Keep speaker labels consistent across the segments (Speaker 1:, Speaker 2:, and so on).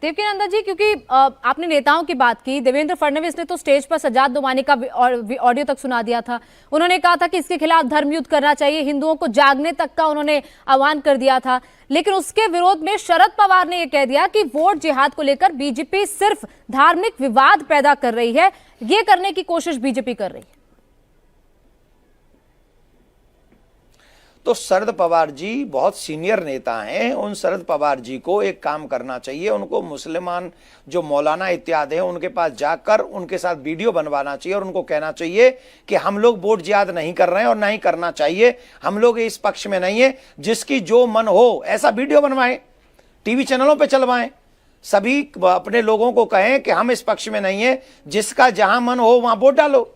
Speaker 1: देवकीनंदन जी, क्योंकि आपने नेताओं की बात की, देवेंद्र फडणवीस ने तो स्टेज पर सजाद दोमानी का ऑडियो तक सुना दिया था। उन्होंने कहा था कि इसके खिलाफ धर्मयुद्ध करना चाहिए, हिंदुओं को जागने तक का उन्होंने आह्वान कर दिया था। लेकिन उसके विरोध में शरद पवार ने यह कह दिया कि वोट जिहाद को लेकर बीजेपी सिर्फ धार्मिक विवाद पैदा कर रही है, ये करने की कोशिश बीजेपी कर रही है।
Speaker 2: तो शरद पवार जी बहुत सीनियर नेता हैं। उन शरद पवार जी को एक काम करना चाहिए, उनको मुसलमान जो मौलाना इत्यादि हैं उनके पास जाकर उनके साथ वीडियो बनवाना चाहिए और उनको कहना चाहिए कि हम लोग वोट जिहाद नहीं कर रहे हैं और नहीं करना चाहिए, हम लोग इस पक्ष में नहीं है। जिसकी जो मन हो ऐसा वीडियो बनवाएं, टीवी चैनलों पर चलवाएं, सभी अपने लोगों को कहें कि हम इस पक्ष में नहीं है, जिसका जहां मन हो वहां वोट डालो।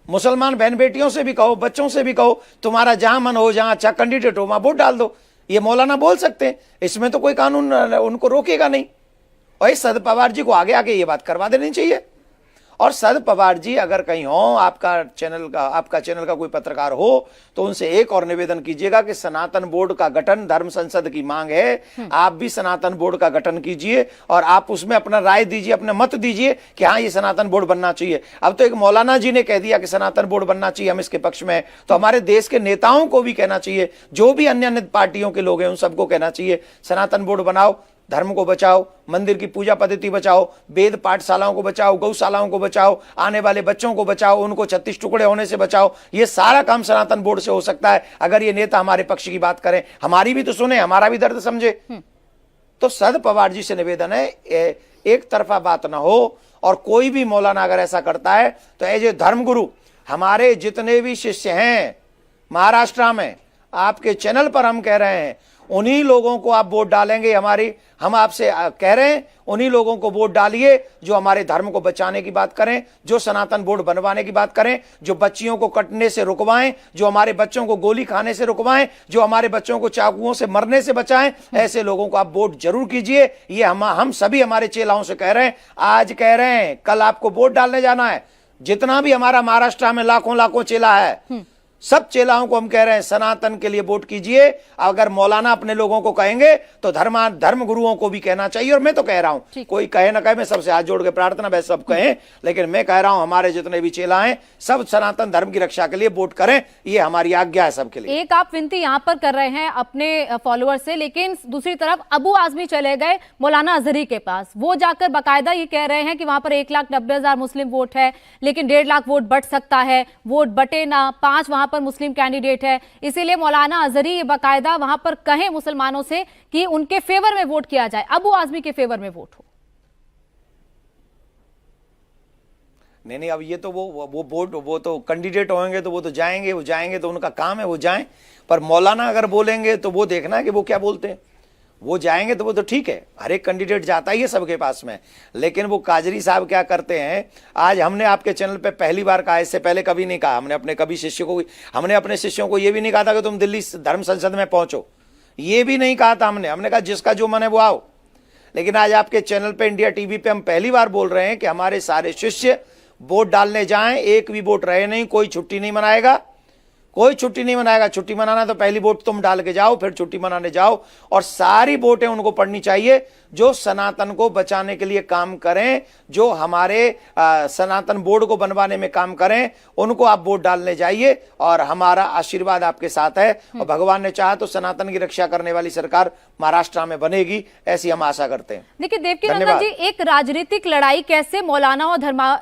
Speaker 2: मुसलमान बहन बेटियों से भी कहो, बच्चों से भी कहो, तुम्हारा जहां मन हो, जहां अच्छा कैंडिडेट हो वहां वोट डाल दो। ये मौलाना बोल सकते हैं, इसमें तो कोई कानून उनको रोकेगा नहीं। और इस शरद पवार जी को आगे आगे ये बात करवा देनी चाहिए। और शरद पवार जी अगर कहीं हो, आपका चैनल का कोई पत्रकार हो, तो उनसे एक और निवेदन कीजिएगा कि सनातन बोर्ड का गठन धर्म संसद की मांग है, आप भी सनातन बोर्ड का गठन कीजिए और आप उसमें अपना राय दीजिए, अपना मत दीजिए कि हाँ ये सनातन बोर्ड बनना चाहिए। अब तो एक मौलाना जी ने कह दिया कि सनातन बोर्ड बनना चाहिए, हम इसके पक्ष में हैं, तो हमारे देश के नेताओं को भी कहना चाहिए, जो भी अन्य अन्य पार्टियों के लोग हैं उन सबको कहना चाहिए सनातन बोर्ड बनाओ, धर्म को बचाओ, मंदिर की पूजा पद्धति बचाओ, वेद पाठशालाओं को बचाओ, गौशालाओं को बचाओ, आने वाले बच्चों को बचाओ, उनको 36 टुकड़े होने से बचाओ। ये सारा काम सनातन बोर्ड से हो सकता है अगर ये नेता हमारे पक्ष की बात करें, हमारी भी तो सुने, हमारा भी दर्द समझे। तो शरद पवार जी से निवेदन है, एक तरफा बात ना हो। और कोई भी मौलाना अगर ऐसा करता है तो एज ए धर्मगुरु हमारे जितने भी शिष्य हैं महाराष्ट्र में, आपके चैनल पर हम कह रहे हैं, उन्हीं लोगों को आप वोट डालेंगे। हम आपसे कह रहे हैं उन्हीं लोगों को वोट डालिए जो हमारे धर्म को बचाने की बात करें, जो सनातन बोर्ड बनवाने की बात करें, जो बच्चियों को कटने से रुकवाएं, जो हमारे बच्चों को गोली खाने से रुकवाएं, जो हमारे बच्चों को चाकुओं से मरने से बचाएं। ऐसे लोगों को आप वोट जरूर कीजिए। ये हम सभी हमारे चेलाओं से कह रहे हैं, आज कह रहे हैं, कल आपको वोट डालने जाना है। जितना भी हमारा महाराष्ट्र में लाखों लाखों चेला है, सब चेलाओं को हम कह रहे हैं सनातन के लिए वोट कीजिए। अगर मौलाना अपने लोगों को कहेंगे तो धर्म गुरुओं को भी कहना चाहिए। और मैं तो कह रहा हूं, कोई कहे ना कहे, मैं सबसे हाथ जोड़ के प्रार्थना वैसे सब कहें, लेकिन मैं कह रहा हूं हमारे जितने भी चेला हैं सब सनातन धर्म की रक्षा के लिए वोट करें, ये हमारी आज्ञा है सबके लिए।
Speaker 1: एक आप विनती यहां पर कर रहे हैं अपने फॉलोअर से, लेकिन दूसरी तरफ अबू आजमी चले गए मौलाना अजहरी के पास, वो जाकर बाकायदा ये कह रहे हैं कि वहां पर 1,90,000 मुस्लिम वोट है, लेकिन 1.5 लाख वोट बट सकता है, वोट बटे ना, 5 वहां पर मुस्लिम कैंडिडेट है, इसीलिए मौलाना अजहरी ये बाकायदा वहां पर कहें मुसलमानों से कि उनके फेवर में वोट किया जाए, अबू आजमी के फेवर में वोट हो।
Speaker 2: नहीं, अब ये तो वो तो कैंडिडेट होंगे तो वो तो जाएंगे तो उनका काम है, वो जाएं। पर मौलाना अगर बोलेंगे तो वो देखना है कि वो क्या बोलते हैं। वो जाएंगे तो वो तो ठीक है, हर एक कैंडिडेट जाता ही है सबके पास में। लेकिन वो काजरी साहब क्या करते हैं, आज हमने आपके चैनल पे पहली बार कहा, इससे पहले कभी नहीं कहा, हमने अपने शिष्यों को ये भी नहीं कहा था कि तुम दिल्ली धर्म संसद में पहुंचो, ये भी नहीं कहा था हमने कहा जिसका जो मन है वो आओ। लेकिन आज आपके चैनल पे इंडिया टीवी पे हम पहली बार बोल रहे हैं कि हमारे सारे शिष्य वोट डालने जाएं, एक भी वोट रहे नहीं, कोई छुट्टी नहीं मनाएगा, कोई छुट्टी नहीं मनाएगा। छुट्टी मनाना तो पहली वोट तुम डाल के जाओ, फिर छुट्टी मनाने जाओ। और सारी वोटें उनको पड़नी चाहिए जो सनातन को बचाने के लिए काम करें, जो हमारे सनातन बोर्ड को बनवाने में काम करें, उनको आप वोट डालने जाइए। और हमारा आशीर्वाद आपके साथ है, और भगवान ने चाहा तो सनातन की रक्षा करने वाली सरकार महाराष्ट्र में बनेगी, ऐसी हम आशा करते हैं।
Speaker 1: देखिए देवकीनंदन जी, एक राजनीतिक लड़ाई कैसे मौलाना और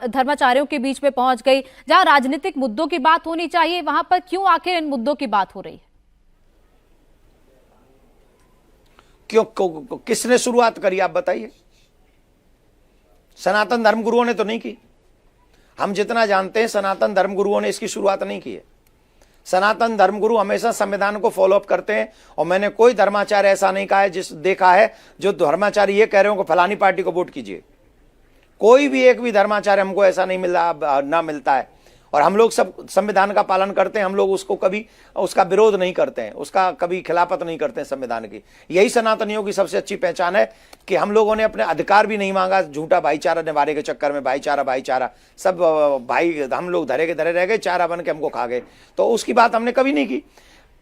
Speaker 1: धर्माचार्यों के बीच में पहुंच गई? जहां राजनीतिक मुद्दों की बात होनी चाहिए वहां पर क्यों आखिर इन मुद्दों की बात हो रही है?
Speaker 2: क्यों, किसने शुरुआत करी आप बताइए? सनातन धर्मगुरुओं ने तो नहीं की। हम जितना जानते हैं सनातन धर्मगुरुओं ने इसकी शुरुआत नहीं की है। सनातन धर्मगुरु हमेशा संविधान को फॉलोअप करते हैं, और मैंने कोई धर्माचार्य ऐसा नहीं कहा है देखा है जो धर्माचार्य ये कह रहे हो कि फलानी पार्टी को वोट कीजिए। कोई भी एक भी धर्माचार्य हमको ऐसा नहीं मिलता है। और हम लोग सब संविधान का पालन करते हैं, हम लोग उसको कभी उसका विरोध नहीं करते हैं, उसका कभी खिलाफत नहीं करते हैं संविधान की। यही सनातनियों की सबसे अच्छी पहचान है कि हम लोगों ने अपने अधिकार भी नहीं मांगा झूठा भाईचारा निभाने के चक्कर में। भाईचारा सब भाई हम लोग धरे के धरे रह गए, चारा बन के हमको खा गए, तो उसकी बात हमने कभी नहीं की।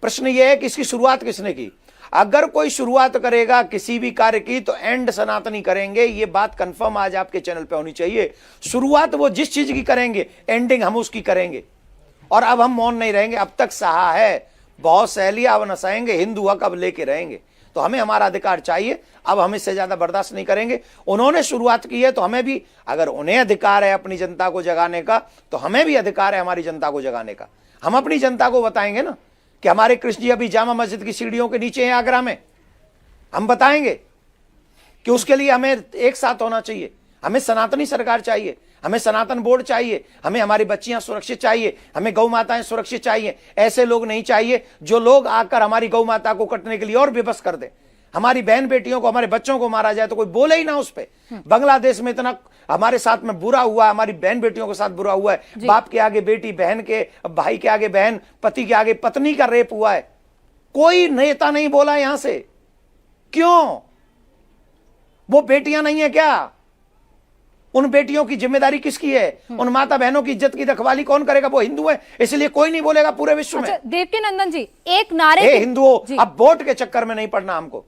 Speaker 2: प्रश्न यह है कि इसकी शुरुआत किसने की? अगर कोई शुरुआत करेगा किसी भी कार्य की तो एंड सनातनी करेंगे, ये बात कंफर्म आज आपके चैनल पे होनी चाहिए। शुरुआत वो जिस चीज की करेंगे एंडिंग हम उसकी करेंगे, और अब हम मौन नहीं रहेंगे। अब तक सहा है, बहुत सहेलियां अब न सहेंगे, हिंदू हक अब लेके रहेंगे। तो हमें हमारा अधिकार चाहिए, अब हम इससे ज्यादा बर्दाश्त नहीं करेंगे। उन्होंने शुरुआत की है तो हमें भी, अगर उन्हें अधिकार है अपनी जनता को जगाने का, तो हमें भी अधिकार है हमारी जनता को जगाने का। हम अपनी जनता को बताएंगे ना कि हमारे कृष्ण जी अभी जामा मस्जिद की सीढ़ियों के नीचे हैं आगरा में। हम बताएंगे कि उसके लिए हमें एक साथ होना चाहिए। हमें सनातनी सरकार चाहिए, हमें सनातन बोर्ड चाहिए, हमें हमारी बच्चियां सुरक्षित चाहिए, हमें गौ माताएं सुरक्षित चाहिए। ऐसे लोग नहीं चाहिए जो लोग आकर हमारी गौ माता को कटने के लिए और बेबस कर दे। हमारी बहन बेटियों को, हमारे बच्चों को मारा जाए तो कोई बोले ही ना उस पे। बांग्लादेश में इतना हमारे साथ में बुरा हुआ, हमारी बहन बेटियों के साथ बुरा हुआ है। बाप के आगे बेटी, बहन के भाई के आगे बहन, पति के आगे पत्नी का रेप हुआ है। कोई नेता नहीं बोला यहां से। क्यों? वो बेटियां नहीं है क्या? उन बेटियों की जिम्मेदारी किसकी है? उन माता बहनों की इज्जत की रखवाली कौन करेगा? वो हिंदू है, इसलिए कोई नहीं बोलेगा पूरे विश्व में।
Speaker 1: देवकीनंदन जी, एक नारे
Speaker 2: हिंदुओं, अब वोट के चक्कर में नहीं पड़ना हमको।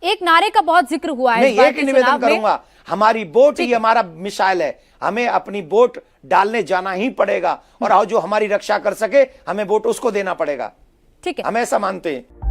Speaker 1: एक नारे का बहुत जिक्र हुआ है।
Speaker 2: मैं एक निवेदन करूंगा, हमारी वोट ही हमारा मिसाइल है। हमें अपनी वोट डालने जाना ही पड़ेगा, और जो हमारी रक्षा कर सके हमें वोट उसको देना पड़ेगा।
Speaker 1: ठीक है,
Speaker 2: हम ऐसा मानते हैं।